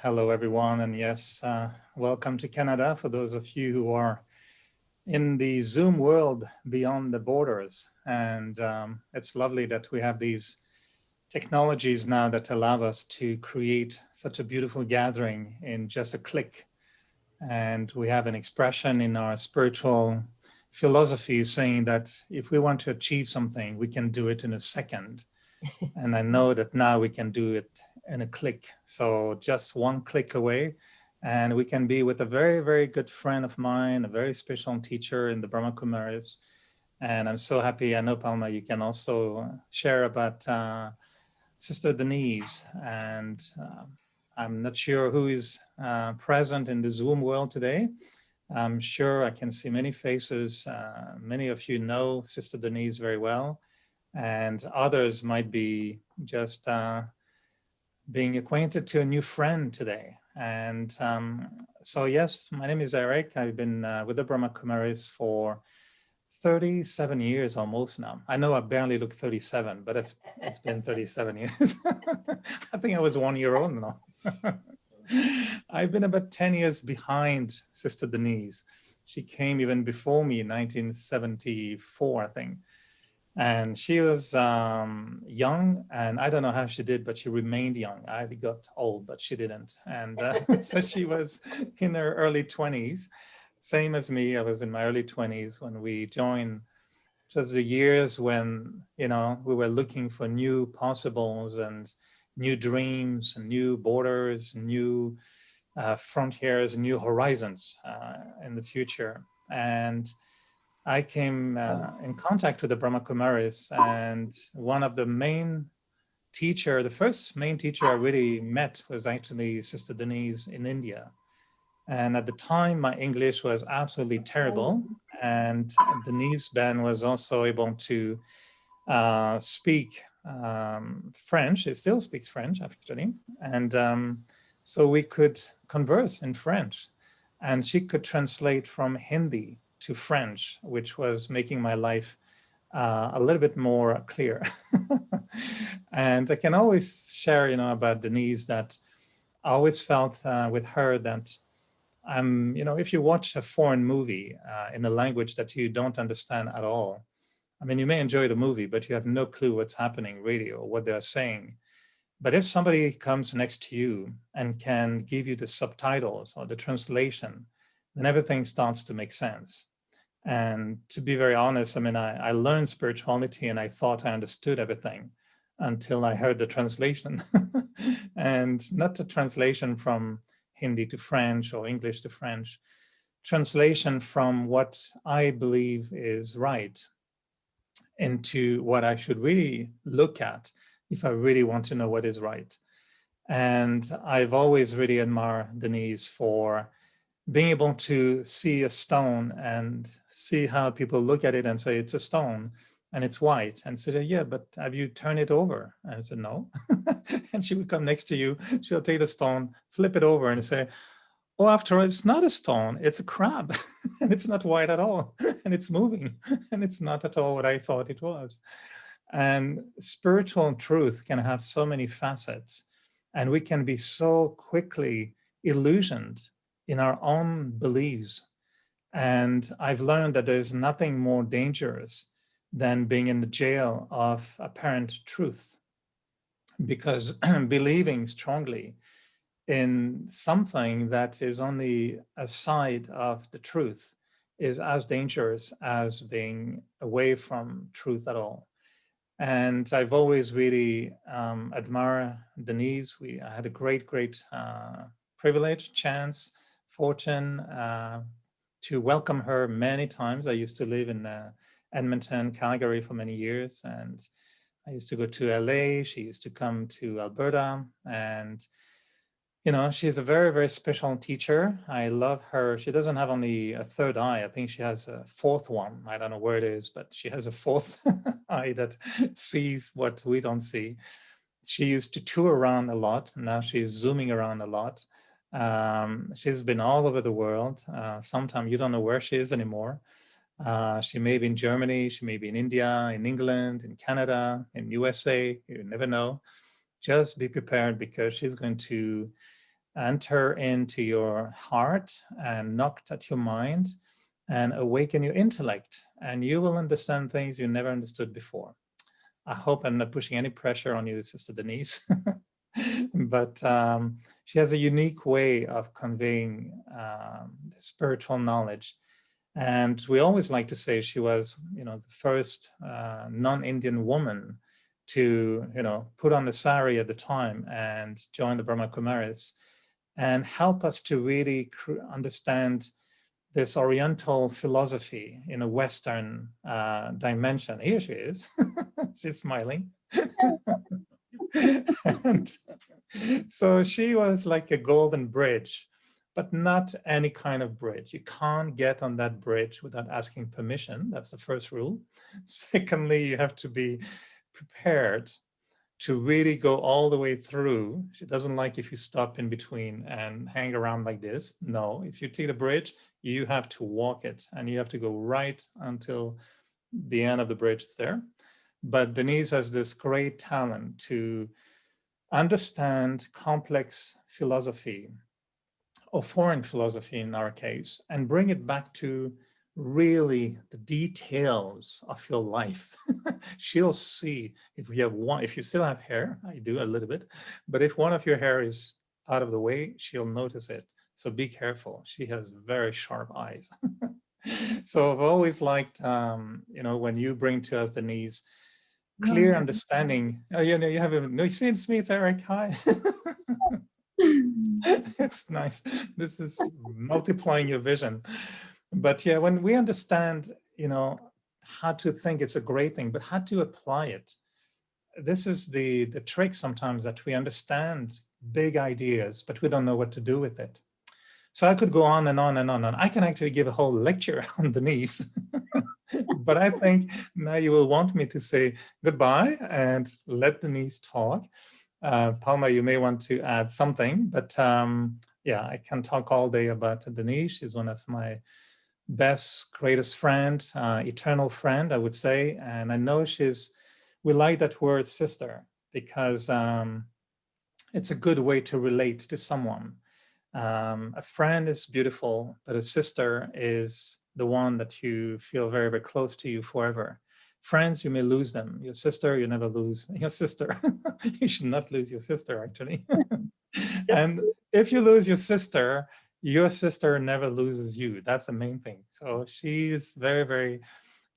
Hello, everyone, and yes, welcome to Canada for those of you who are in the Zoom world beyond the borders. And it's lovely that we have these technologies now that allow us to create such a beautiful gathering in just a click. And we have an expression in our spiritual philosophy saying that if we want to achieve something, we can do it in a second. And I know that now we can do it in a click. So just one click away, and we can be with a very, very good friend of mine, a very special teacher in the Brahma Kumaris. And I'm so happy. I know, Palma, you can also share about Sister Denise. And I'm not sure who is present in the Zoom world today. I'm sure I can see many faces. Many of you know Sister Denise very well, and others might be just being acquainted to a new friend today. And so, yes, my name is Eric. I've been with the Brahma Kumaris for 37 years almost now. I know I barely look 37, but it's been 37 years. I think I was 1 year old now. I've been about 10 years behind Sister Denise. She came even before me in 1974, I think. And she was young, and I don't know how she did, but she remained young. I got old, but she didn't. And so she was in her early 20s, same as me. I was in my early 20s when we joined. Just the years when, we were looking for new possibles and new dreams and new borders, new frontiers, new horizons in the future. And I came in contact with the Brahma Kumaris, and one of the the first main teacher I really met was actually Sister Denise in India. And at the time, my English was absolutely terrible. And Denise Ben was also able to speak French. She still speaks French, actually. And so we could converse in French. And she could translate from Hindi to French, which was making my life a little bit more clear. And I can always share, about Denise, that I always felt with her that if you watch a foreign movie in a language that you don't understand at all, I mean, you may enjoy the movie, but you have no clue what's happening really or what they're saying. But if somebody comes next to you and can give you the subtitles or the translation, then everything starts to make sense. And to be very honest, I mean, I learned spirituality and I thought I understood everything until I heard the translation. And not the translation from Hindi to French or English to French, translation from what I believe is right into what I should really look at if I really want to know what is right. And I've always really admired Denise for being able to see a stone and see how people look at it and say it's a stone and it's white, and say, yeah, but have you turned it over? And I said, no. And she would come next to you, she'll take the stone, flip it over and say, oh, after all, it's not a stone, it's a crab. And it's not white at all, and it's moving, and it's not at all what I thought it was. And spiritual truth can have so many facets, and we can be so quickly illusioned in our own beliefs. And I've learned that there's nothing more dangerous than being in the jail of apparent truth, because believing strongly in something that is only a side of the truth is as dangerous as being away from truth at all. And I've always really admired Denise. I had a great privilege, chance, fortune to welcome her many times. I used to live in Edmonton, Calgary for many years, and I used to go to LA. She used to come to Alberta, and she's a very, very special teacher. I love her. She doesn't have only a third eye. I think she has a fourth one. I don't know where it is, but she has a fourth eye that sees what we don't see. She used to tour around a lot. Now she's zooming around a lot. She's been all over the world. Sometimes you don't know where she is anymore. She may be in Germany. She may be in India, in England, in Canada, in USA. You never know. Just be prepared, because she's going to enter into your heart and knock at your mind and awaken your intellect, and you will understand things you never understood before. I hope I'm not pushing any pressure on you, Sister Denise. But she has a unique way of conveying spiritual knowledge. And we always like to say she was, the first non-Indian woman to, put on the sari at the time and join the Brahma Kumaris and help us to really understand this Oriental philosophy in a Western dimension. Here she is. She's smiling. And so she was like a golden bridge, but not any kind of bridge. You can't get on that bridge without asking permission. That's the first rule. Secondly, you have to be prepared to really go all the way through. She doesn't like if you stop in between and hang around like this. No, if you take the bridge, you have to walk it and you have to go right until the end of the bridge is there. But Denise has this great talent to understand complex philosophy or foreign philosophy in our case and bring it back to really the details of your life. She'll see if you still have hair, I do a little bit, but if one of your hair is out of the way, she'll notice it. So be careful. She has very sharp eyes. So I've always liked, when you bring to us, Denise, clear understanding. Oh, you have a, no, you see, it's me, it's Eric. Hi. It's nice. This is multiplying your vision. But yeah, when we understand, how to think, it's a great thing, but how to apply it. This is the trick sometimes, that we understand big ideas, but we don't know what to do with it. So I could go on and on and on. And I can actually give a whole lecture on Denise. But I think now you will want me to say goodbye and let Denise talk. Palma, you may want to add something, but yeah, I can talk all day about Denise. She's one of my best, greatest friend, eternal friend, I would say. And I know we like that word sister, because it's a good way to relate to someone. A friend is beautiful, but a sister is the one that you feel very, very close to you forever. Friends, you may lose them. Your sister, you never lose your sister. You should not lose your sister, actually. And if you lose your sister never loses you. That's the main thing. So she's very, very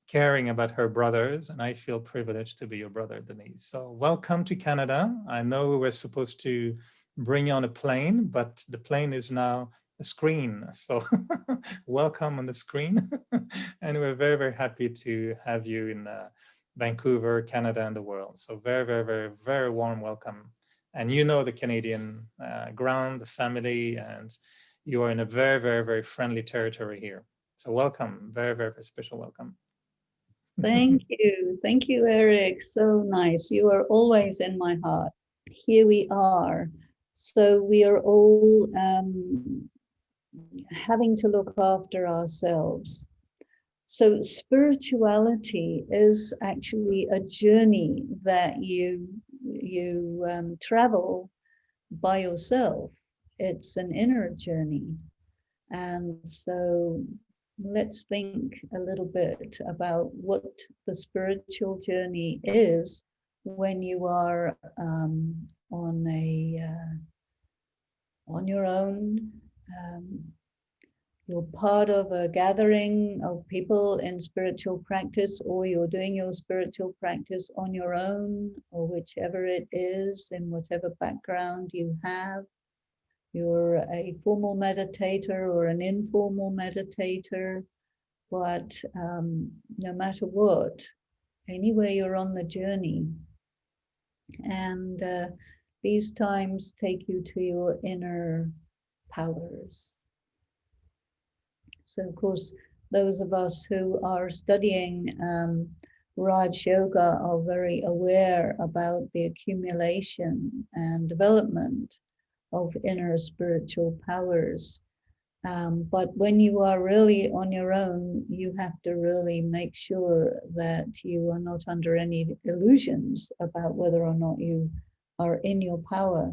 caring about her brothers, and I feel privileged to be your brother, Denise. So welcome to Canada. I know we were supposed to bring you on a plane, but the plane is now a screen. So welcome on the screen. And we're very, very happy to have you in Vancouver, Canada, and the world. So very, very, very, very warm welcome. And you know the Canadian ground, the family, and you are in a very, very, very friendly territory here. So welcome, very, very, very special welcome. Thank you. Thank you, Eric. So nice. You are always in my heart. Here we are. So we are all having to look after ourselves. So spirituality is actually a journey that you travel by yourself. It's an inner journey. And so let's think a little bit about what the spiritual journey is when you are on your own. You're part of a gathering of people in spiritual practice, or you're doing your spiritual practice on your own, or whichever it is, in whatever background you have. You're a formal meditator or an informal meditator, but no matter what, anyway, you're on the journey. And these times take you to your inner powers. So, of course, those of us who are studying Raj Yoga are very aware about the accumulation and development of inner spiritual powers. But when you are really on your own, you have to really make sure that you are not under any illusions about whether or not you are in your power.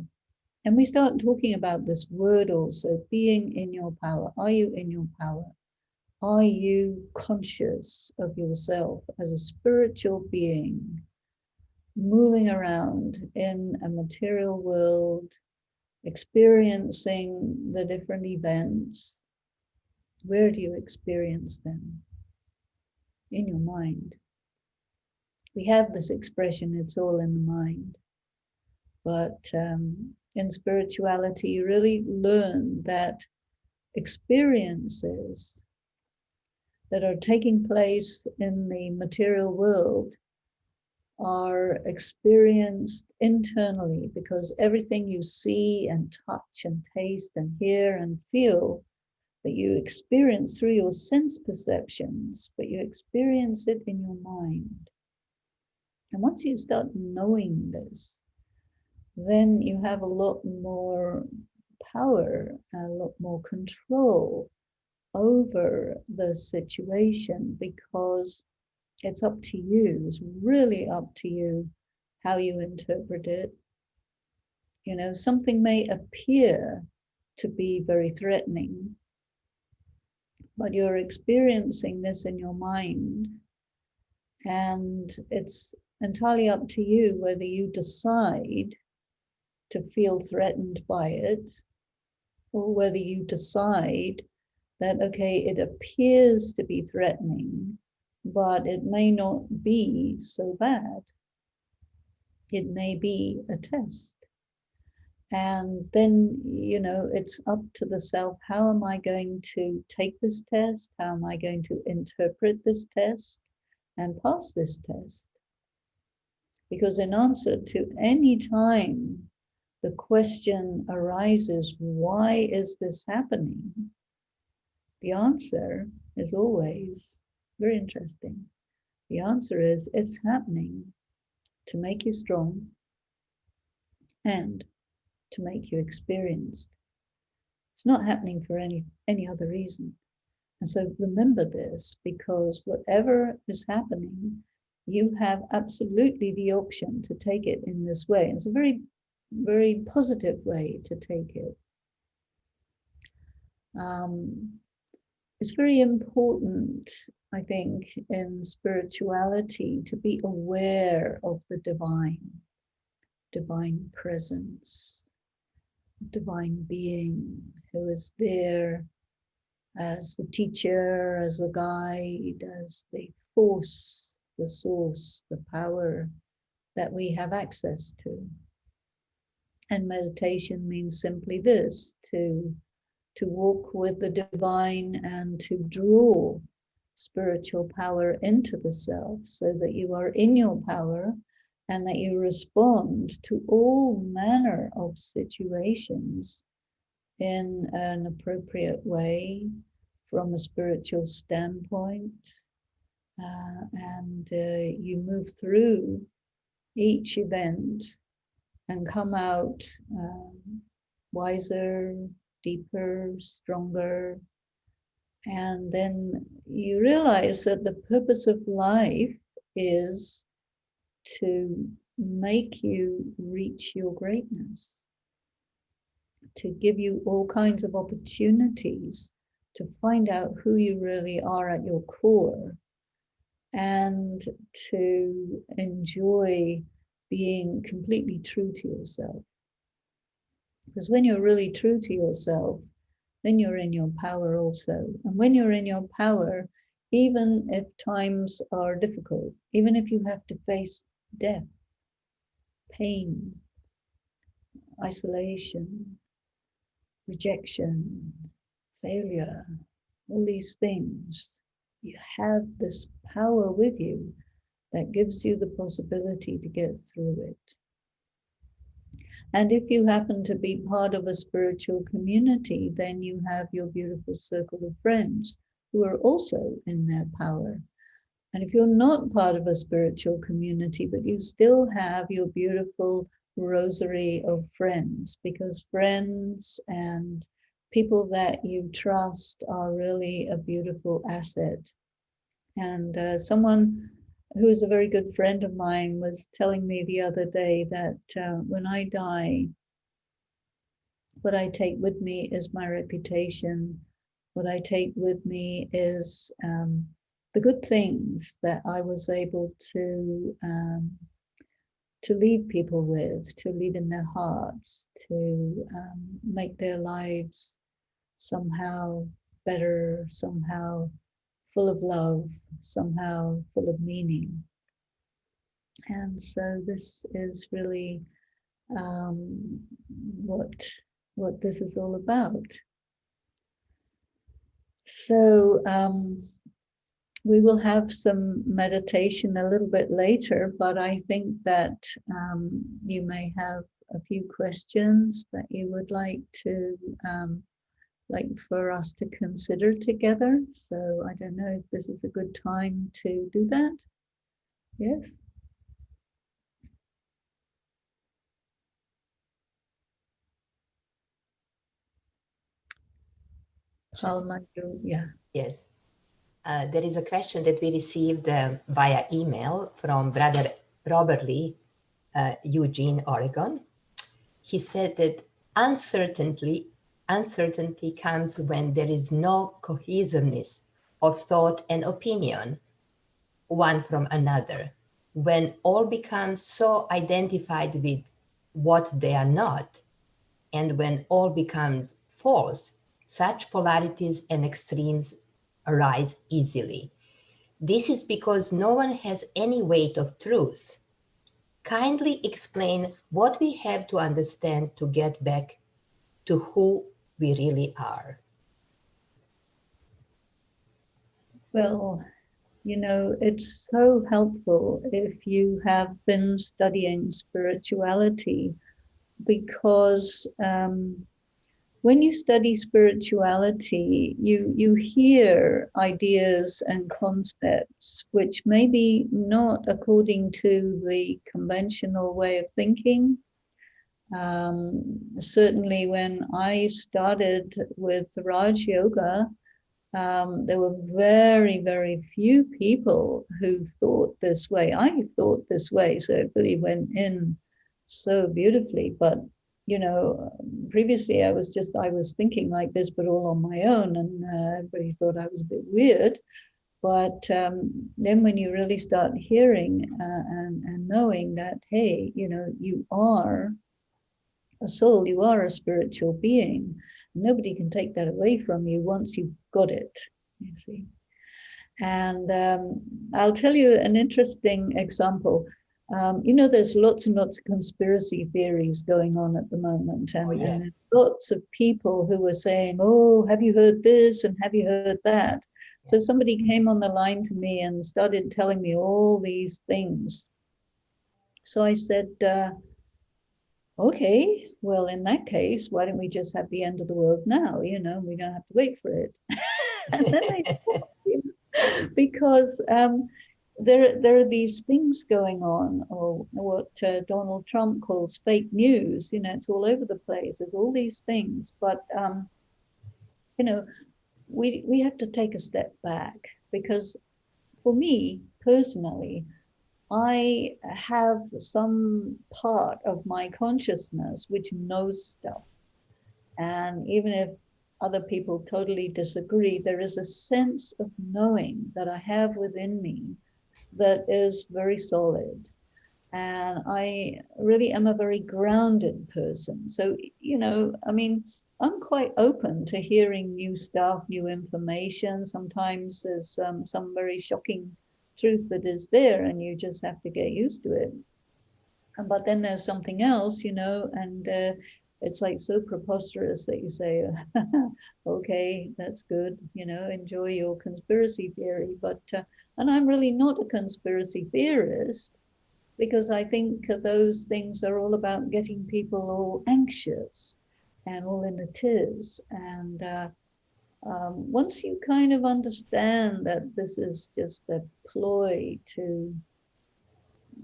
And we start talking about this word also, being in your power. Are you in your power? Are you conscious of yourself as a spiritual being moving around in a material world, experiencing the different events? Where do you experience them? In your mind. We have this expression, it's all in the mind. But in spirituality, you really learn that experiences that are taking place in the material world are experienced internally, because everything you see and touch and taste and hear and feel that you experience through your sense perceptions, but you experience it in your mind. And once you start knowing this, then you have a lot more power, a lot more control over the situation, because it's up to you. It's really up to you how you interpret it. You know, something may appear to be very threatening, but you're experiencing this in your mind, and it's entirely up to you whether you decide to feel threatened by it, or whether you decide that, okay, it appears to be threatening, but it may not be so bad. It may be a test. And then, you know, it's up to the self. How am I going to take this test? How am I going to interpret this test and pass this test? Because in answer to any time the question arises, why is this happening? The answer is always very interesting. The answer is, it's happening to make you strong and to make you experienced. It's not happening for any other reason. And so remember this, because whatever is happening, you have absolutely the option to take it in this way. It's a very, very positive way to take it. It's very important, I think, in spirituality to be aware of the divine presence, divine being who is there as the teacher, as the guide, as the force, the source, the power that we have access to. And meditation means simply this, to walk with the divine and to draw spiritual power into the self, so that you are in your power and that you respond to all manner of situations in an appropriate way from a spiritual standpoint. And you move through each event and come out wiser, deeper, stronger. And then you realize that the purpose of life is to make you reach your greatness, to give you all kinds of opportunities to find out who you really are at your core, and to enjoy being completely true to yourself. Because when you're really true to yourself, then you're in your power also. And when you're in your power, even if times are difficult, even if you have to face death, pain, isolation, rejection, failure, all these things, you have this power with you that gives you the possibility to get through it. And if you happen to be part of a spiritual community, then you have your beautiful circle of friends who are also in their power. And if you're not part of a spiritual community, but you still have your beautiful rosary of friends, because friends and people that you trust are really a beautiful asset. And someone who is a very good friend of mine was telling me the other day that when I die, What I take with me is my reputation. What I take with me is the good things that I was able to leave people with, to leave in their hearts, to make their lives somehow better, somehow full of love, somehow full of meaning. And so this is really um, what this is all about. So we will have some meditation a little bit later, but I think that you may have a few questions that you would like to for us to consider together. So I don't know if this is a good time to do that. Yes. Yeah. Yes. There is a question that we received via email from Brother Robert Lee, Eugene, Oregon. He said that uncertainty comes when there is no cohesiveness of thought and opinion, one from another, when all becomes so identified with what they are not, and when all becomes false, such polarities and extremes arise easily. This is because no one has any weight of truth. Kindly explain what we have to understand to get back to who we really are. Well, it's so helpful if you have been studying spirituality, because when you study spirituality, you hear ideas and concepts which may be not according to the conventional way of thinking. Certainly when I started with Raj Yoga, there were very, very few people who thought this way. I thought this way, so it really went in so beautifully. But previously I was thinking like this, but all on my own, and everybody thought I was a bit weird. But then when you really start hearing and knowing that, hey, you are a soul, you are a spiritual being. Nobody can take that away from you once you've got it, you see. And I'll tell you an interesting example. There's lots and lots of conspiracy theories going on at the moment, and there's lots of people who are saying, oh, have you heard this and have you heard that? So somebody came on the line to me and started telling me all these things. So I said, okay, well, in that case, why don't we just have the end of the world now? We don't have to wait for it. And then I thought, because there are these things going on, or what Donald Trump calls fake news. It's all over the place. There's all these things, but we have to take a step back, because for me personally, I have some part of my consciousness which knows stuff. And even if other people totally disagree, there is a sense of knowing that I have within me that is very solid. And I really am a very grounded person. So, I'm quite open to hearing new stuff, new information. Sometimes there's some very shocking truth that is there, and you just have to get used to it. But then there's something else, and it's like so preposterous that you say, okay, that's good, enjoy your conspiracy theory. But and I'm really not a conspiracy theorist, because I think those things are all about getting people all anxious and all in a tiz. And once you kind of understand that this is just a ploy to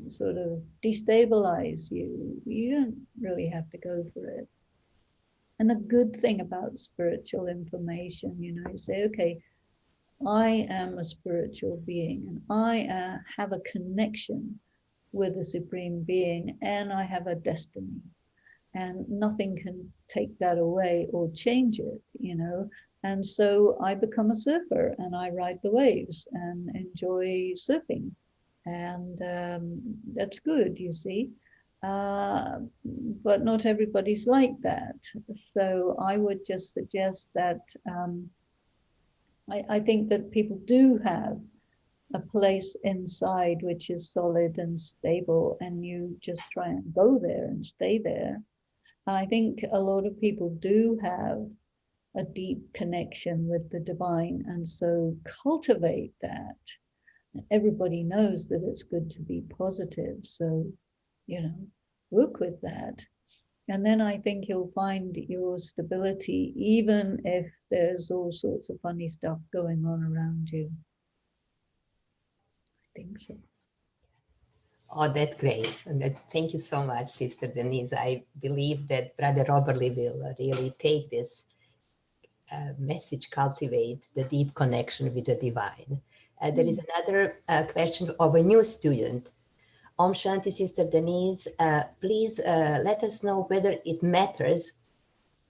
sort of destabilize you, you don't really have to go for it. And the good thing about spiritual information, you say, okay, I am a spiritual being, and I have a connection with the Supreme Being, and I have a destiny. and nothing can take that away or change it, you know. And so I become a surfer and I ride the waves and enjoy surfing. And that's good, you see. But not everybody's like that. So I would just suggest that I think that people do have a place inside which is solid and stable, and you just try and go there and stay there. And I think a lot of people do have a deep connection with the divine, and so cultivate that. Everybody knows that it's good to be positive, so, you know, work with that. And then I think you'll find your stability, even if there's all sorts of funny stuff going on around you. I think so. Oh, that's great. And thank you so much, Sister Denise. I believe that Brother Robert Lee will really take this message, cultivate the deep connection with the divine. There is another question of a new student. Om Shanti, Sister Denise, please let us know whether it matters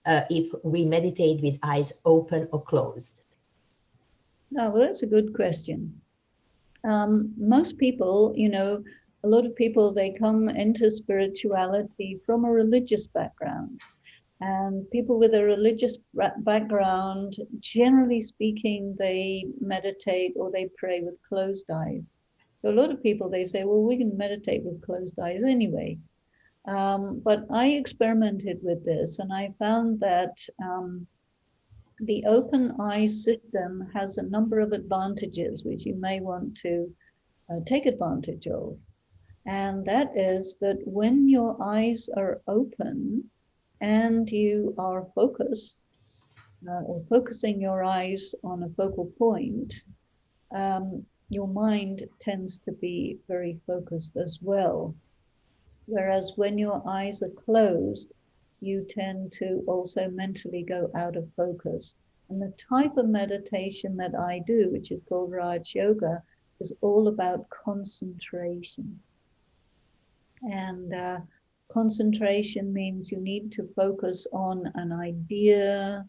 if we meditate with eyes open or closed. No, well, that's a good question. Most people, you know, a lot of people, they come into spirituality from a religious background. And people with a religious background, generally speaking, they meditate or they pray with closed eyes. So a lot of people, they say, well, we can meditate with closed eyes anyway. But I experimented with this and I found that the open eye system has a number of advantages which you may want to take advantage of. And that is that when your eyes are open and you are focused or focusing your eyes on a focal point, your mind tends to be very focused as well. Whereas when your eyes are closed, you tend to also mentally go out of focus. And the type of meditation that I do, which is called Raj Yoga, is all about concentration. And concentration means you need to focus on an idea,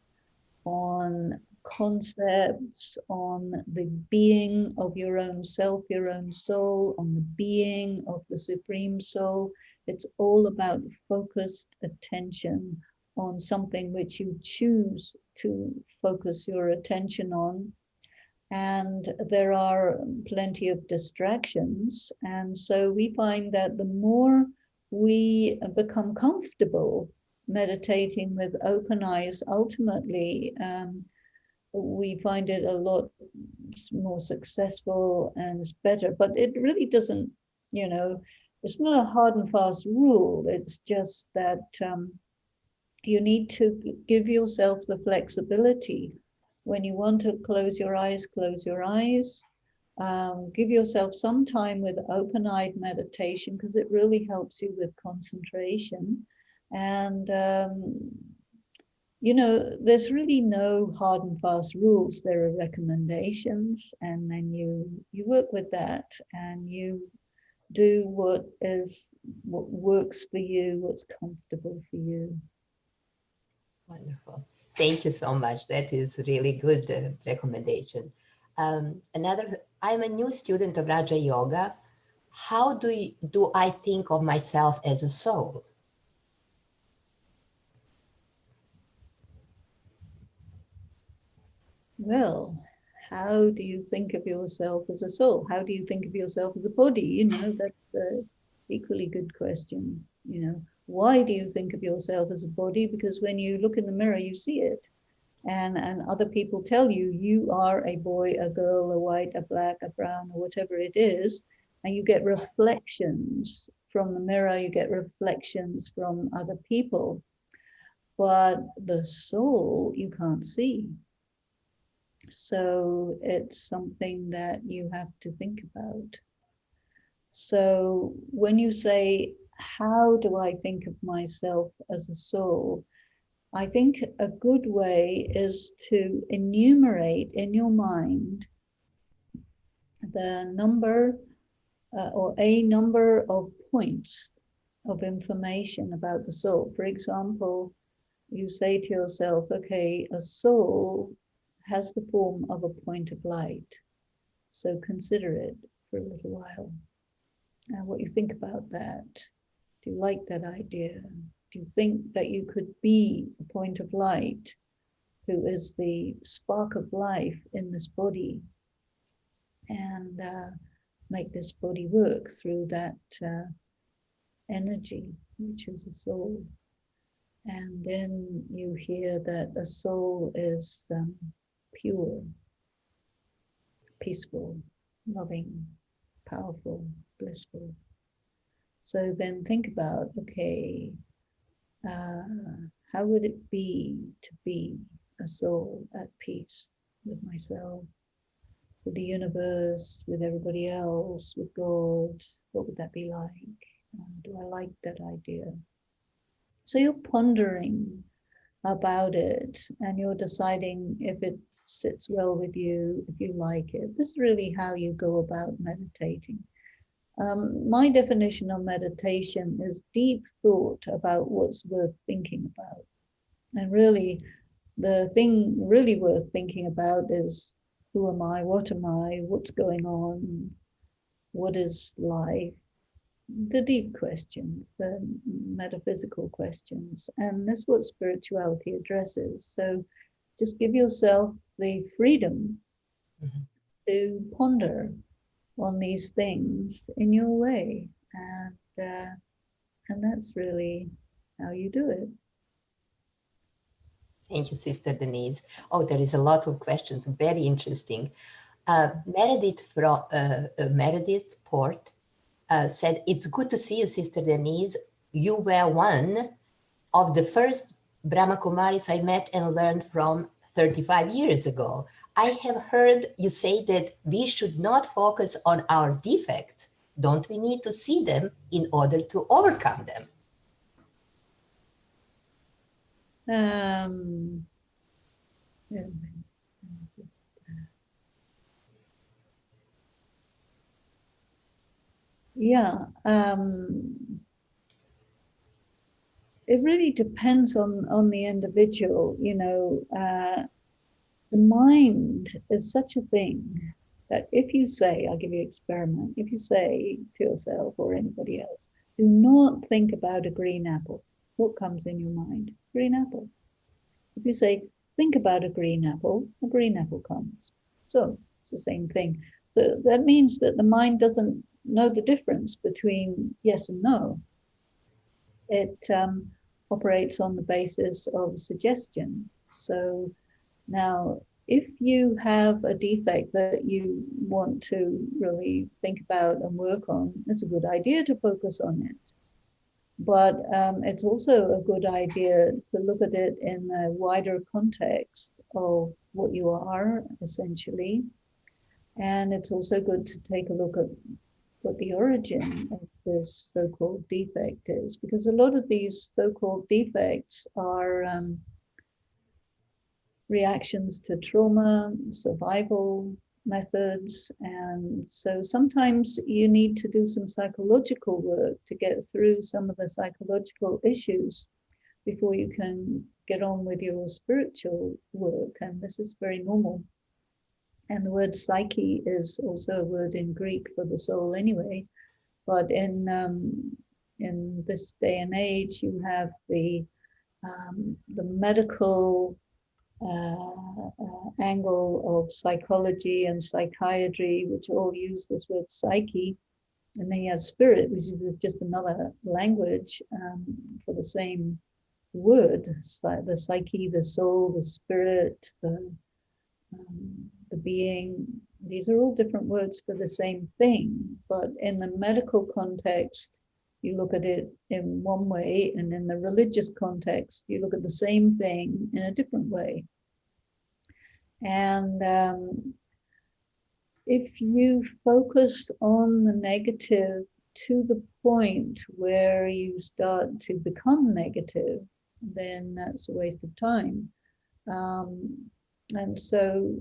on concepts, on the being of your own self, your own soul, on the being of the Supreme Soul. It's all about focused attention on something which you choose to focus your attention on. And there are plenty of distractions. And so we find that the more we become comfortable meditating with open eyes, ultimately, we find it a lot more successful and it's better. But it really doesn't, you know, it's not a hard and fast rule. It's just that you need to give yourself the flexibility. When you want to close your eyes, close your eyes. Give yourself some time with open-eyed meditation because it really helps you with concentration. And you know, there's really no hard and fast rules. There are recommendations, and then you work with that, and you do what works for you, what's comfortable for you. Wonderful. Thank you so much. That is really good recommendation. I'm a new student of Raja Yoga. How do I think of myself as a soul? Well, how do you think of yourself as a soul? How do you think of yourself as a body? You know, that's an equally good question. You know, why do you think of yourself as a body? Because when you look in the mirror, you see it. And other people tell you, you are a boy, a girl, a white, a black, a brown, or whatever it is. And you get reflections from the mirror, you get reflections from other people. But the soul, you can't see. So it's something that you have to think about. So when you say, how do I think of myself as a soul? I think a good way is to enumerate in your mind the number or a number of points of information about the soul. For example, you say to yourself, okay, a soul has the form of a point of light. So consider it for a little while. Now, what you think about that? Do you like that idea? Do you think that you could be a point of light who is the spark of life in this body and make this body work through that energy, which is a soul? And then you hear that a soul is pure, peaceful, loving, powerful, blissful. So then think about, okay, how would it be to be a soul at peace with myself, with the universe, with everybody else, with God? What would that be like? Do I like that idea? So you're pondering about it and you're deciding if it sits well with you, if you like it. This is really how you go about meditating. My definition of meditation is deep thought about what's worth thinking about. And really, the thing really worth thinking about is, who am I? What am I? What's going on? What is life? The deep questions, the metaphysical questions. And that's what spirituality addresses. So just give yourself the freedom to ponder on these things in your way, and that's really how you do it. Thank you, Sister Denise. Oh, there is a lot of questions, very interesting. Meredith Port said, it's good to see you, Sister Denise. You were one of the first Brahma Kumaris I met and learned from 35 years ago. I have heard you say that we should not focus on our defects. Don't we need to see them in order to overcome them? It really depends on the individual. You know, the mind is such a thing that if you say, I'll give you an experiment, if you say to yourself or anybody else, do not think about a green apple, what comes in your mind? Green apple. If you say, think about a green apple comes. So it's the same thing. So that means that the mind doesn't know the difference between yes and no. It operates on the basis of suggestion. So now, if you have a defect that you want to really think about and work on, it's a good idea to focus on it. But it's also a good idea to look at it in a wider context of what you are, essentially. And it's also good to take a look at what the origin of this so-called defect is, because a lot of these so-called defects are reactions to trauma, survival methods. And so sometimes you need to do some psychological work to get through some of the psychological issues before you can get on with your spiritual work. And this is very normal. And the word psyche is also a word in Greek for the soul anyway. But in this day and age, you have the medical angle of psychology and psychiatry, which all use this word psyche. And then you have spirit, which is just another language for the same word. The psyche, the soul, the spirit, the being. These are all different words for the same thing. But in the medical context, you look at it in one way, and in the religious context, you look at the same thing in a different way. And if you focus on the negative to the point where you start to become negative, then that's a waste of time. And so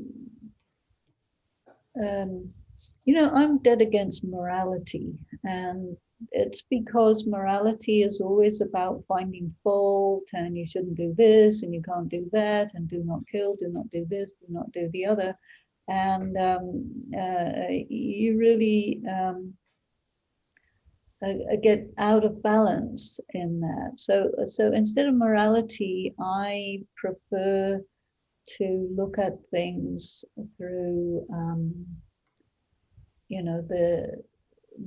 I'm dead against morality, and it's because morality is always about finding fault, and you shouldn't do this, and you can't do that, and do not kill, do not do this, do not do the other. And you really get out of balance in that. So instead of morality, I prefer to look at things through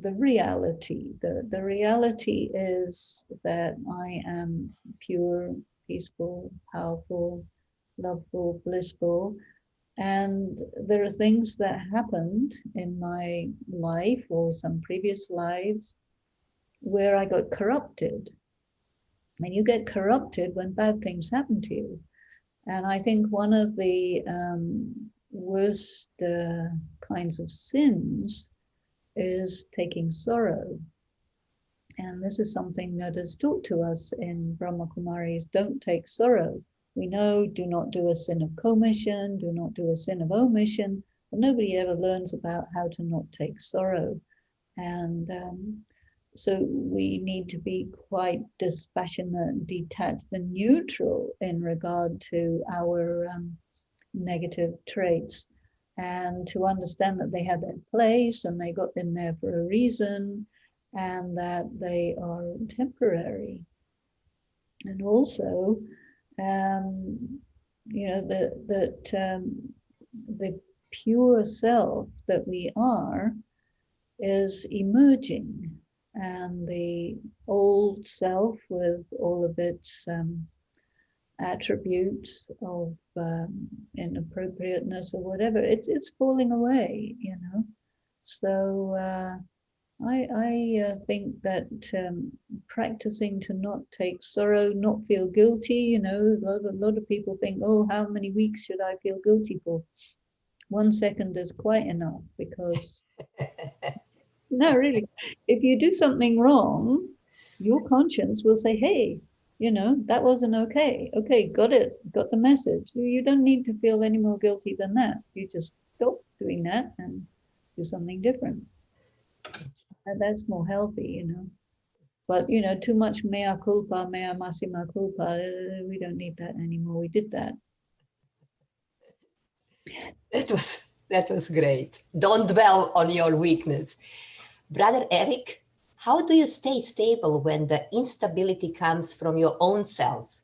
the reality. The reality is that I am pure, peaceful, powerful, loveful, blissful. And there are things that happened in my life or some previous lives where I got corrupted. And you get corrupted when bad things happen to you. And I think one of the worst kinds of sins is taking sorrow. And this is something that is taught to us in Brahma Kumaris: don't take sorrow. We know, do not do a sin of commission, do not do a sin of omission, but nobody ever learns about how to not take sorrow. And so we need to be quite dispassionate, detached, and neutral in regard to our negative traits, and to understand that they had their place and they got in there for a reason, and that they are temporary. And also, the pure self that we are is emerging, and the old self with all of its attributes of inappropriateness or whatever, it's falling away, So I think that practicing to not take sorrow, not feel guilty, a lot of people think, oh, how many weeks should I feel guilty for? 1 second is quite enough, because no, really, if you do something wrong, your conscience will say, hey, that wasn't okay. Okay, got it, got the message. You don't need to feel any more guilty than that. You just stop doing that and do something different. And that's more healthy, But, too much mea culpa, mea massima culpa, we don't need that anymore. We did that. That was great. Don't dwell on your weakness. Brother Eric, how do you stay stable when the instability comes from your own self?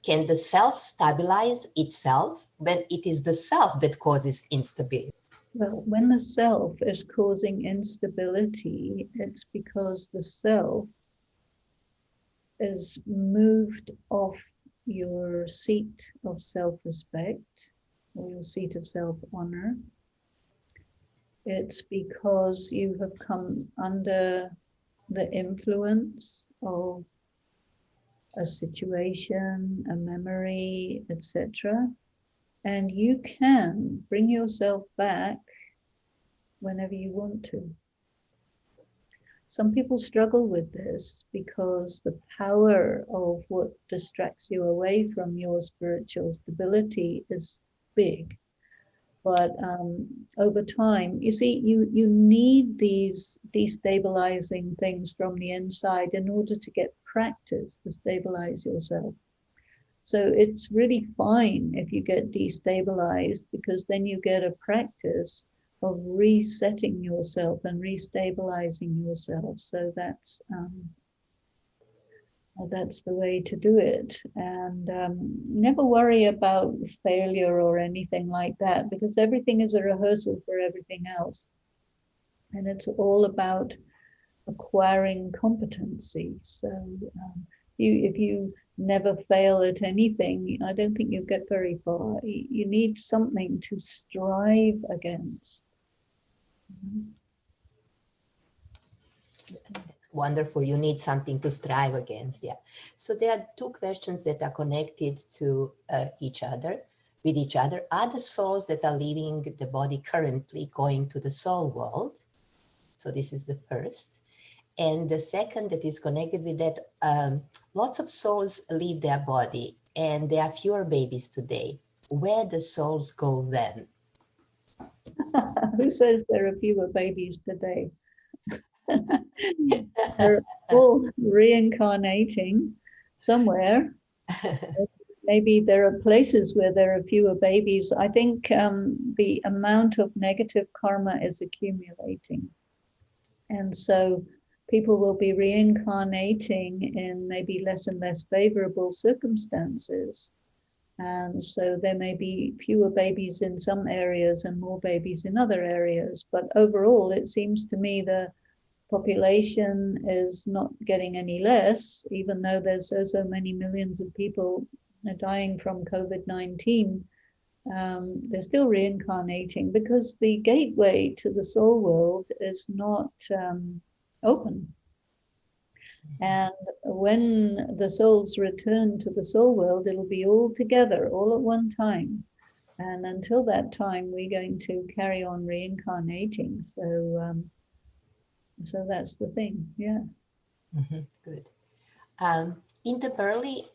Can the self stabilize itself when it is the self that causes instability? Well, when the self is causing instability, it's because the self is moved off your seat of self-respect or your seat of self-honor. It's because you have come under the influence of a situation, a memory, etc. And you can bring yourself back whenever you want to. Some people struggle with this because the power of what distracts you away from your spiritual stability is big. But over time, you see, you need these destabilizing things from the inside in order to get practice to stabilize yourself. So it's really fine if you get destabilized, because then you get a practice of resetting yourself and restabilizing yourself. So that's the way to do it. And never worry about failure or anything like that, because everything is a rehearsal for everything else. And it's all about acquiring competency. So if you never fail at anything, I don't think you'll get very far. You need something to strive against. Wonderful. You need something to strive against. Yeah. So there are two questions that are connected to each other. Are the souls that are leaving the body currently going to the soul world? So this is the first. And the second that is connected with that, lots of souls leave their body and there are fewer babies today. Where the souls go then? Who says there are fewer babies today? They're all reincarnating somewhere. Maybe there are places where there are fewer babies. I think the amount of negative karma is accumulating. And so people will be reincarnating in maybe less and less favorable circumstances. And so there may be fewer babies in some areas and more babies in other areas. But overall, it seems to me the population is not getting any less, even though there's so many millions of people dying from COVID-19. They're still reincarnating because the gateway to the soul world is not open. And when the souls return to the soul world, it'll be all together, all at one time. And until that time, we're going to carry on reincarnating. So that's the thing, yeah. Good. In the Burley,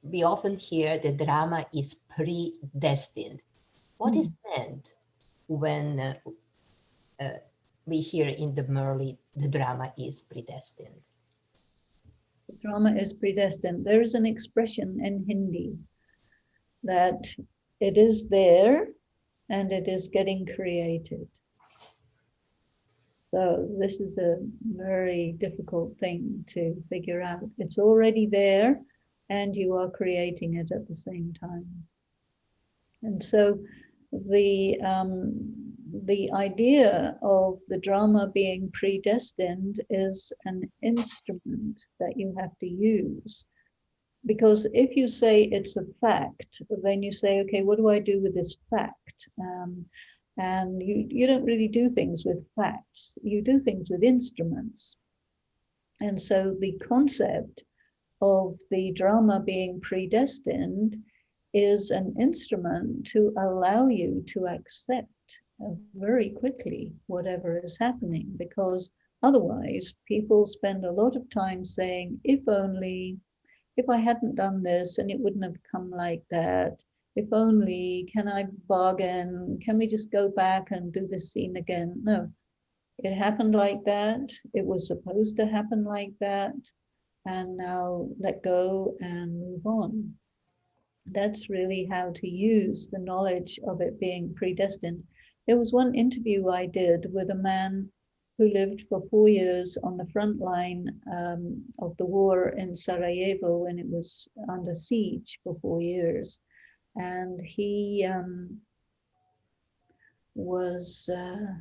we often hear the drama is predestined. What is meant when we hear in the Burley the drama is predestined? The drama is predestined. There is an expression in Hindi that it is there and it is getting created. So this is a very difficult thing to figure out. It's already there and you are creating it at the same time. And so the idea of the drama being predestined is an instrument that you have to use. Because if you say it's a fact, then you say, okay, what do I do with this fact? And you don't really do things with facts. You do things with instruments. And so the concept of the drama being predestined is an instrument to allow you to accept very quickly whatever is happening, because otherwise people spend a lot of time saying, if only, if I hadn't done this and it wouldn't have come like that, if only, can I bargain, can we just go back and do this scene again? No, it happened like that, it was supposed to happen like that, and now let go and move on. That's really how to use the knowledge of it being predestined. There was one interview I did with a man who lived for 4 years on the front line of the war in Sarajevo when it was under siege for 4 years. And he was a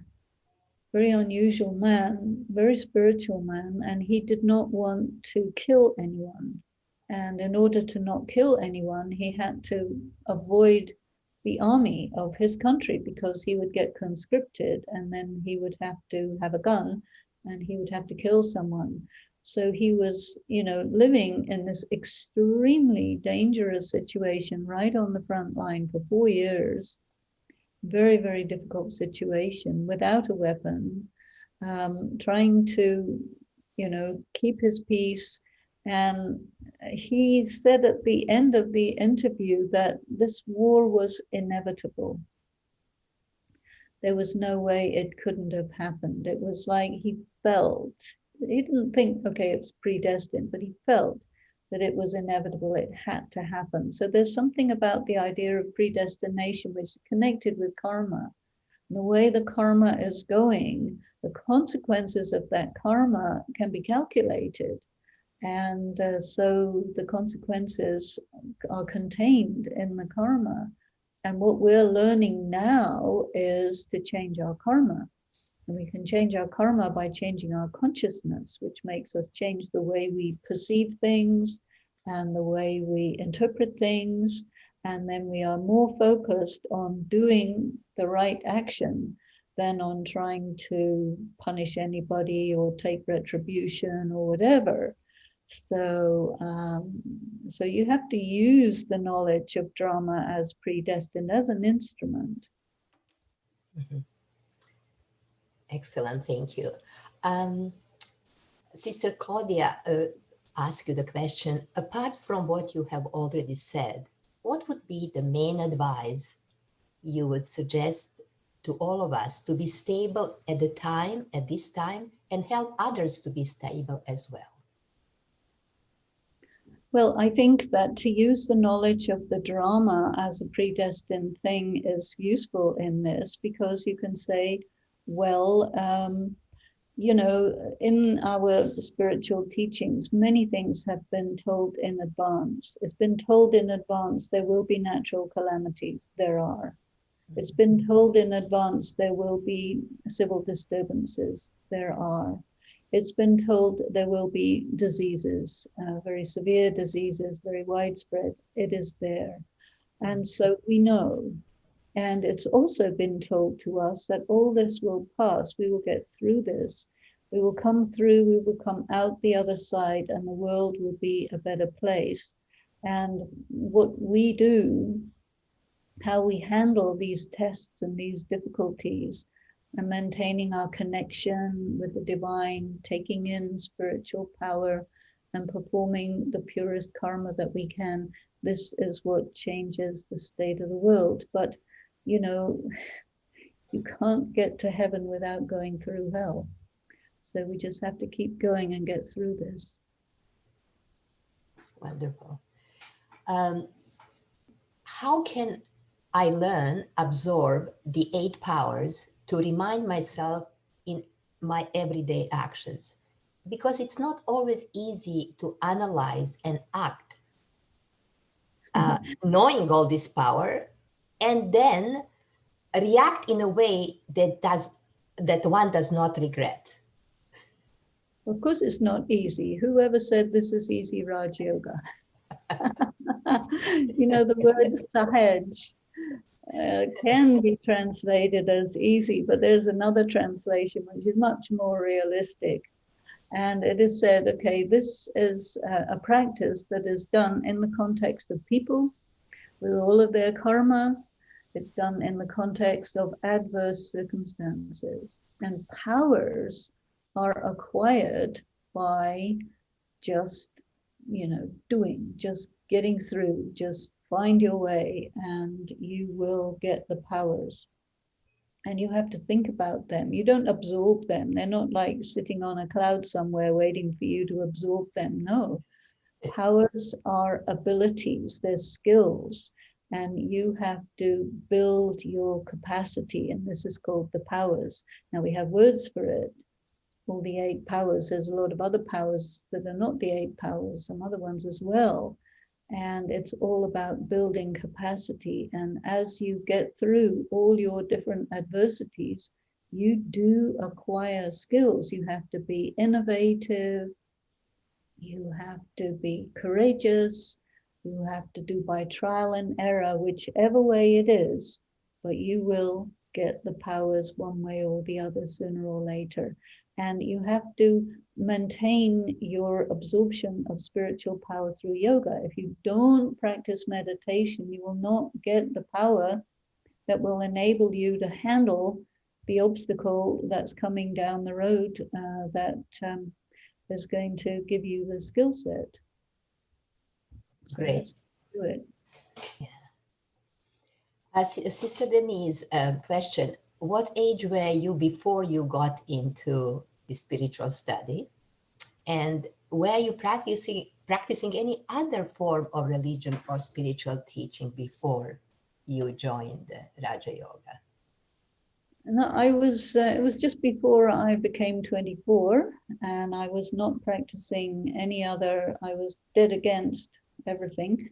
very unusual man, very spiritual man, and he did not want to kill anyone. And in order to not kill anyone, he had to avoid the army of his country because he would get conscripted and then he would have to have a gun and he would have to kill someone. So he was, living in this extremely dangerous situation right on the front line for 4 years. Very, very difficult situation without a weapon, trying to, keep his peace. And he said at the end of the interview that this war was inevitable. There was no way it couldn't have happened. It was like he didn't think, okay, it's predestined, but he felt that it was inevitable, it had to happen. So there's something about the idea of predestination which is connected with karma. And the way the karma is going, the consequences of that karma can be calculated. And so the consequences are contained in the karma. And what we're learning now is to change our karma. And we can change our karma by changing our consciousness, which makes us change the way we perceive things and the way we interpret things. And then we are more focused on doing the right action than on trying to punish anybody or take retribution or whatever. So you have to use the knowledge of drama as predestined as an instrument. Mm-hmm. Excellent, thank you. Sister Claudia asked you the question, apart from what you have already said, what would be the main advice you would suggest to all of us to be stable at this time, and help others to be stable as well? Well, I think that to use the knowledge of the drama as a predestined thing is useful in this, because you can say, well, you know, in our spiritual teachings, many things have been told in advance. It's been told in advance there will be natural calamities. There are. It's been told in advance there will be civil disturbances. There are. It's been told there will be diseases, very severe diseases, very widespread. It is there. And so we know. And it's also been told to us that all this will pass. We will get through this. We will come through, we will come out the other side, and the world will be a better place. And what we do, how we handle these tests and these difficulties, and maintaining our connection with the divine, taking in spiritual power and performing the purest karma that we can, this is what changes the state of the world. But, you know, you can't get to heaven without going through hell. So we just have to keep going and get through this. Wonderful. How can I learn, absorb the 8 powers to remind myself in my everyday actions? Because it's not always easy to analyze and act, knowing all this power, and then react in a way that one does not regret. Of course, it's not easy. Whoever said this is easy Raj Yoga? You know, the word sahaj can be translated as easy, but there's another translation which is much more realistic. And it is said, okay, this is a practice that is done in the context of people with all of their karma. It's done in the context of adverse circumstances. And powers are acquired by just, you know, doing, just getting through, just find your way, and you will get the powers. And you have to think about them. You don't absorb them. They're not like sitting on a cloud somewhere waiting for you to absorb them. No, powers are abilities, they're skills, and you have to build your capacity, and this is called the powers. Now we have words for it. All the 8 powers, there's a lot of other powers that are not the 8 powers, some other ones as well. And it's all about building capacity. And as you get through all your different adversities, you do acquire skills. You have to be innovative. You have to be courageous. You have to do by trial and error, whichever way it is, but you will get the powers one way or the other sooner or later. And you have to maintain your absorption of spiritual power through yoga. If you don't practice meditation, you will not get the power that will enable you to handle the obstacle that's coming down the road that is going to give you the skill set. So Great. do it. Yeah. Sister Denise, question. What age were you before you got into the spiritual study? And were you practicing any other form of religion or spiritual teaching before you joined Raja Yoga? No, I was, it was just before I became 24, and I was not practicing any other, I was dead against everything,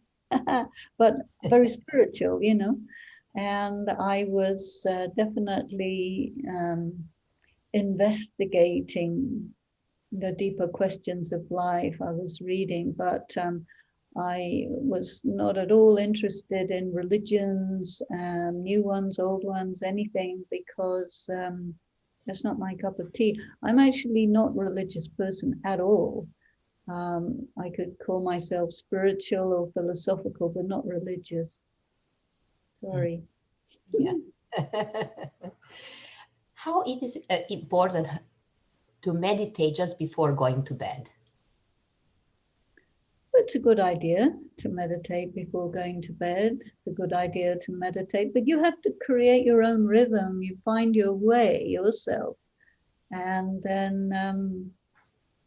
but very spiritual, you know. And I was definitely investigating the deeper questions of life. I was reading, but I was not at all interested in religions, new ones, old ones, anything, because that's not my cup of tea. I'm actually not a religious person at all. I could call myself spiritual or philosophical, but not religious. Sorry. Yeah. How it is important to meditate just before going to bed? it's a good idea to meditate before going to bed. It's a good idea to meditate, but you have to create your own rhythm. You find your way yourself. And then,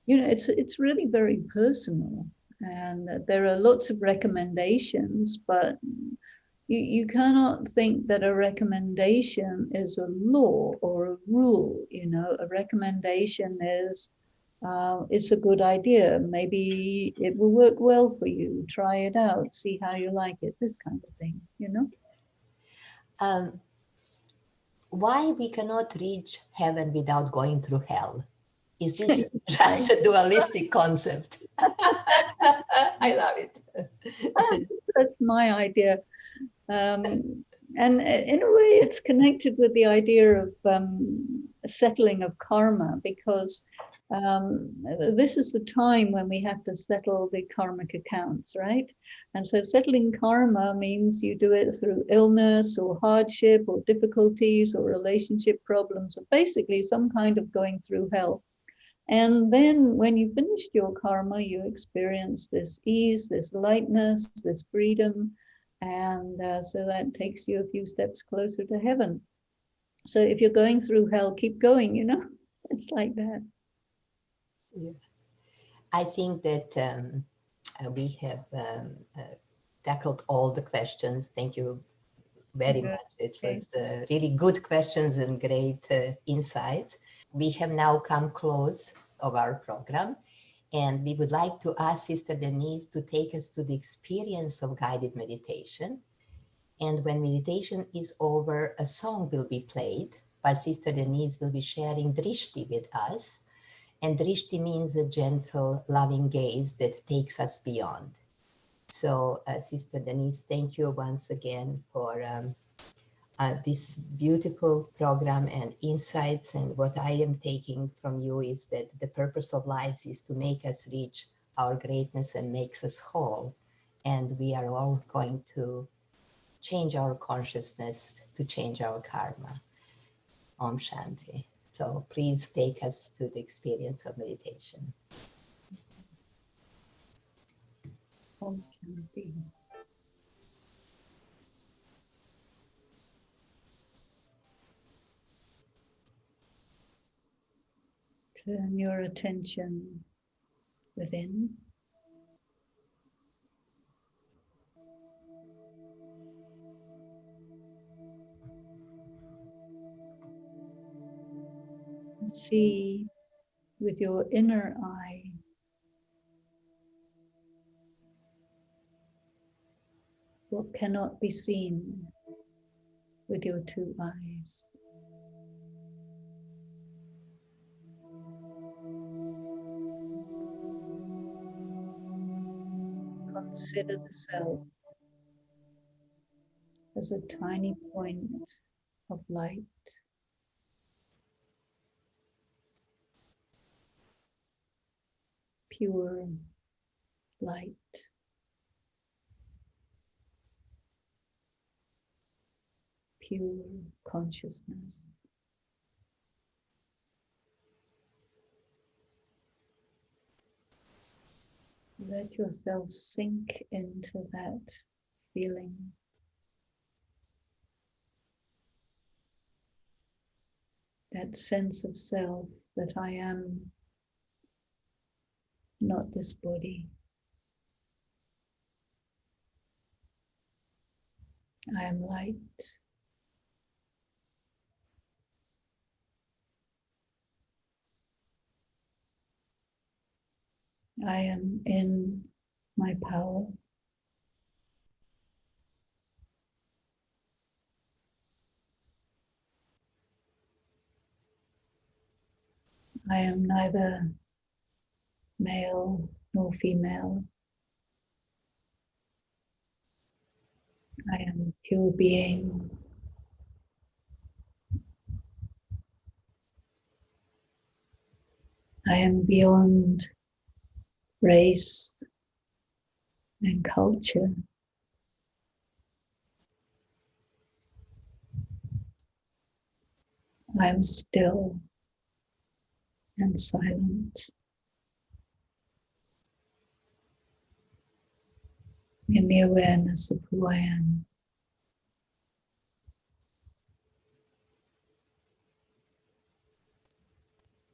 it's really very personal. And there are lots of recommendations, but you cannot think that a recommendation is a law or a rule. A recommendation is, it's a good idea. Maybe it will work well for you. Try it out. See how you like it. This kind of thing, Why we cannot reach heaven without going through hell? Is this just a dualistic concept? I love it. That's my idea. And in a way, it's connected with the idea of settling of karma, because this is the time when we have to settle the karmic accounts, right? And so settling karma means you do it through illness or hardship or difficulties or relationship problems, or basically some kind of going through hell. And then when you finished your karma, you experience this ease, this lightness, this freedom. And so that takes you a few steps closer to heaven. So if you're going through hell, keep going, it's like that. Yeah. I think that we have tackled all the questions. Thank you very much. It was really good questions and great insights. We have now come close of our program, and we would like to ask Sister Denise to take us to the experience of guided meditation. And when meditation is over, a song will be played, while Sister Denise will be sharing drishti with us. And drishti means a gentle, loving gaze that takes us beyond. So, Sister Denise, thank you once again for this beautiful program and insights. And what I am taking from you is that the purpose of life is to make us reach our greatness and makes us whole. And we are all going to change our consciousness to change our karma. Om Shanti. So please take us to the experience of meditation. Om Shanti. Turn your attention within. See with your inner eye what cannot be seen with your two eyes. Consider the self as a tiny point of light. Pure light. Pure consciousness. Let yourself sink into that feeling. That sense of self, that I am not this body. I am light. I am in my power. I am neither male nor female. I am pure being. I am beyond race and culture. I am still and silent. in the awareness of who I am.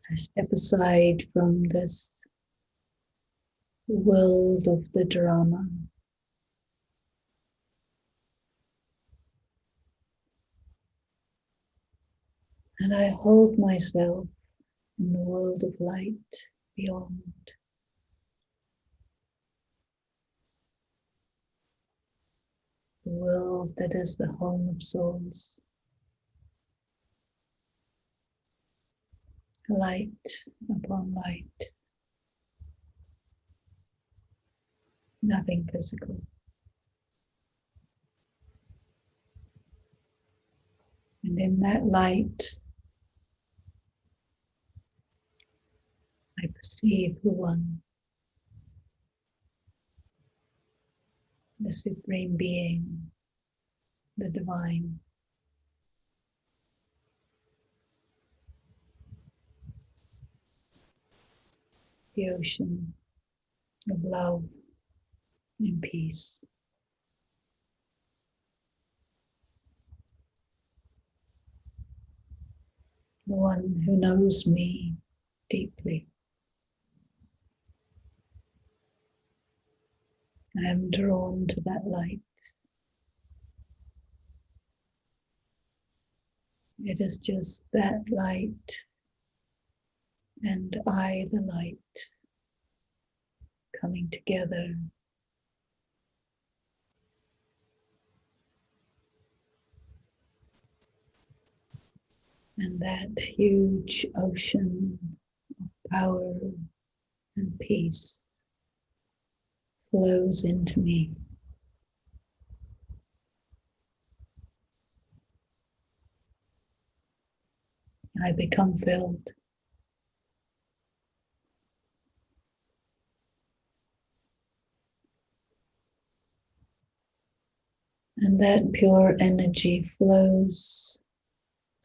I step aside from this world of the drama. And I hold myself in the world of light beyond. The world that is the home of souls. Light upon light. Nothing physical. And in that light, I perceive the One, the Supreme Being, the Divine. The ocean of love and peace. The One who knows me deeply. I am drawn to that light. It is just that light and I, the light, coming together. And that huge ocean of power and peace flows into me. I become filled. And that pure energy flows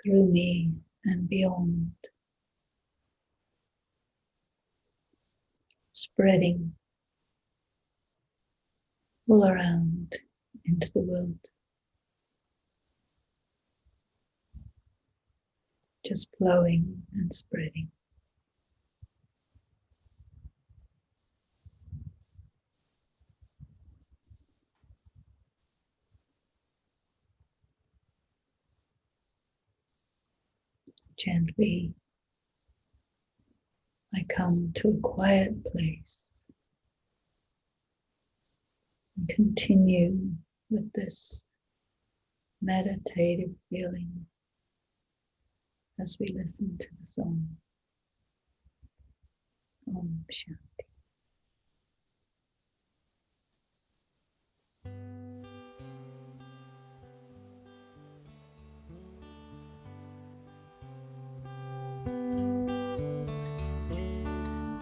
through me and beyond, spreading all around into the world. Just flowing and spreading. Gently, I come to a quiet place and continue with this meditative feeling as we listen to the song. Om Shanti.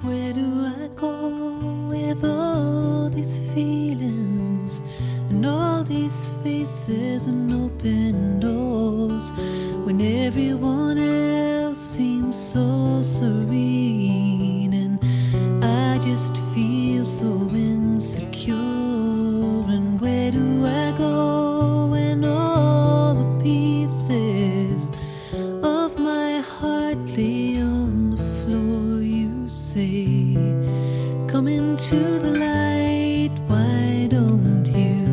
Where do I go with all these feelings and all these faces and open doors when everyone else seems so serene and I just feel so insecure? And where do I go when all the pieces of my heart lay on the floor? You say, come into the light, why don't you?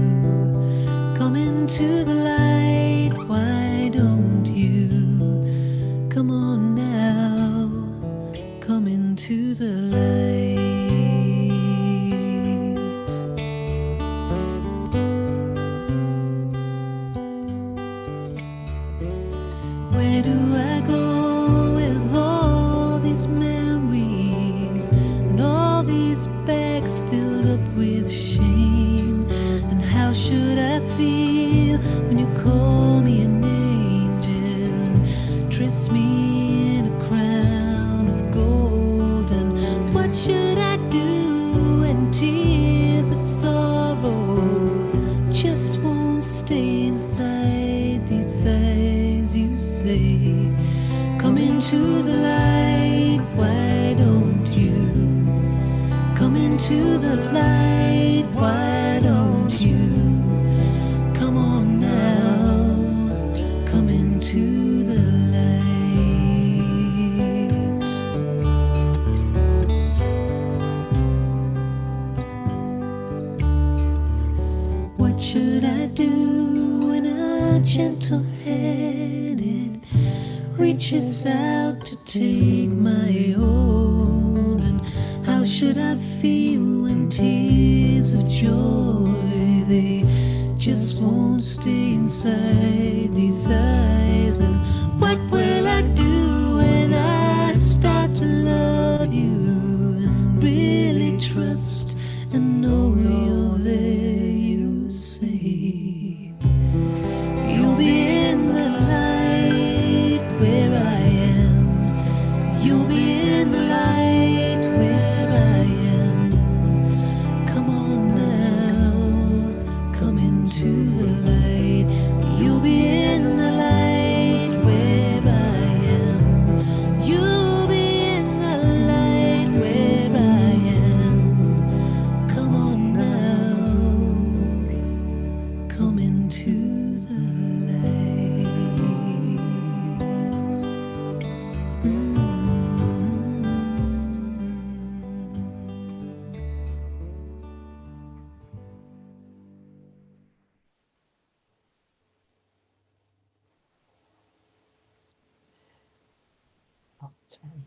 Come into the light, why don't you? Come on now, come into the light. Where do I go with all these memories and all these bags filled up with shame? And how should I feel when you call me an angel and dress me in a crown of gold? And what should I do when tears of sorrow just won't stay inside these eyes? You say, come into the light, why don't you? Come into the light, why don't gentle hand, it reaches out to take my own. And how should I feel when tears of joy, they just won't stay inside these eyes? And what will I do when I start to love you and really trust and know you're there? You say you'll be in the light where I am. You'll be in the light where I am. Come on now, come into the light. You'll be in the light where I am. You'll be in the light where I am. Come on now, come into the light. Oh, sorry.